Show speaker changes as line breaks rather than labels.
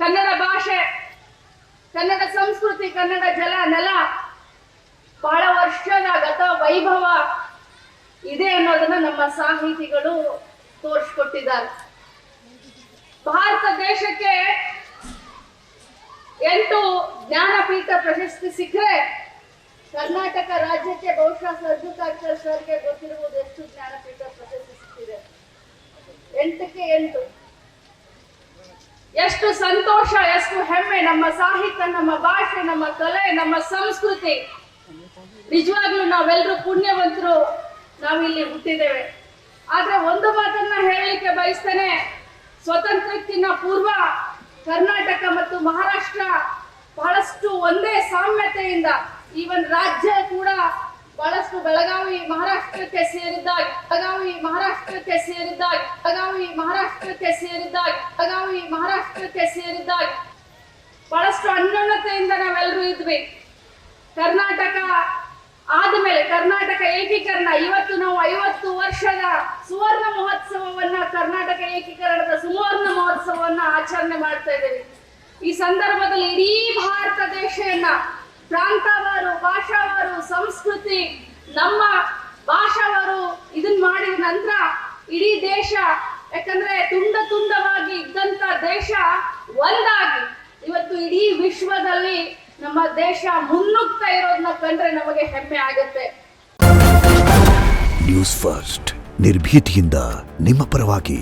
ಕನ್ನಡ ಭಾಷೆ, ಕನ್ನಡ ಸಂಸ್ಕೃತಿ, ಕನ್ನಡ ಜಲ ನೆಲ ಬಹಳ ವರ್ಷದ ಗತ ವೈಭವ ಇದೆ ಅನ್ನೋದನ್ನ ನಮ್ಮ ಸಾಹಿತಿಗಳು ತೋರಿಸ್ಕೊಟ್ಟಿದ್ದಾರೆ. ಭಾರತ ದೇಶಕ್ಕೆ 8 ಜ್ಞಾನಪೀಠ ಪ್ರಶಸ್ತಿ ಸಿಕ್ಕರೆ ಕರ್ನಾಟಕ ರಾಜ್ಯಕ್ಕೆ ಬಹುಶಃ ಸರ್ಜುಕಾಚಾರ್ಯ ಸರ್ಗೆ ಗೊತ್ತಿರುವುದು ಎಷ್ಟು ಜ್ಞಾನಪೀಠ ಪ್ರಶಸ್ತಿ ಸಿಕ್ಕಿದೆ. 8ಕ್ಕೆ 8. ಎಷ್ಟು ಸಂತೋಷ, ಎಷ್ಟು ಹೆಮ್ಮೆ. ನಮ್ಮ ಸಾಹಿತ್ಯ, ನಮ್ಮ ಭಾಷೆ, ನಮ್ಮ ಕಲೆ, ನಮ್ಮ ಸಂಸ್ಕೃತಿ, ನಿಜವಾಗ್ಲೂ ನಾವೆಲ್ಲರೂ ಪುಣ್ಯವಂತರು. ನಾವಿಲ್ಲಿ ಹುಟ್ಟಿದ್ದೇವೆ. ಆದ್ರೆ ಒಂದು ಮಾತನ್ನ ಹೇಳಲಿಕ್ಕೆ ಬಯಸ್ತೇನೆ, ಸ್ವತಂತ್ರಕ್ಕಿಂತ ಪೂರ್ವ ಕರ್ನಾಟಕ ಮತ್ತು ಮಹಾರಾಷ್ಟ್ರ ಬಹಳಷ್ಟು ಒಂದೇ ಸಾಮ್ಯತೆಯಿಂದ, ಈವನ್ ರಾಜ್ಯ ಕೂಡ ಬಹಳಷ್ಟು ಬೆಳಗಾವಿ ಮಹಾರಾಷ್ಟ್ರಕ್ಕೆ ಸೇರಿದ್ದಾಗ ಬಹಳಷ್ಟು ಅನ್ಯೋನ್ಯತೆಯಿಂದ ನಾವೆಲ್ಲರೂ ಇದ್ವಿ. ಕರ್ನಾಟಕ ಆದ್ಮೇಲೆ ಕರ್ನಾಟಕ ಏಕೀಕರಣ, ಇವತ್ತು ನಾವು 50 ವರ್ಷದ ಸುವರ್ಣ ಮಹೋತ್ಸವವನ್ನ, ಕರ್ನಾಟಕ ಏಕೀಕರಣದ ಸುವರ್ಣ ಮಹೋತ್ಸವವನ್ನ ಆಚರಣೆ ಮಾಡ್ತಾ ಇದ್ದೀವಿ. ಈ ಸಂದರ್ಭದಲ್ಲಿ ಇಡೀ ಭಾರತ ದೇಶವನ್ನ ಪ್ರಾಂತವಾರು, ಭಾಷಾವಾರು, ಸಂಸ್ಕೃತಿ, ನಮ್ಮ ಭಾಷಾವಾರು ಇದನ್ನ ಮಾಡಿದ ನಂತರ ಇಡೀ ದೇಶ, ಯಾಕಂದ್ರೆ ತುಂಡವಾಗಿ ಇದ್ದಂತ ದೇಶ ಒಂದಾಗಿ ಇವತ್ತು ಇಡೀ ವಿಶ್ವದಲ್ಲಿ ನಮ್ಮ ದೇಶ ಮುನ್ನುಗ್ತಾ ಇರೋದನ್ನ ಕಂಡ್ರೆ ನಮಗೆ ಹೆಮ್ಮೆ ಆಗುತ್ತೆ.
ನ್ಯೂಸ್ ಫಸ್ಟ್, ನಿರ್ಭೀತಿಯಿಂದ ನಿಮ್ಮ ಪರವಾಗಿ.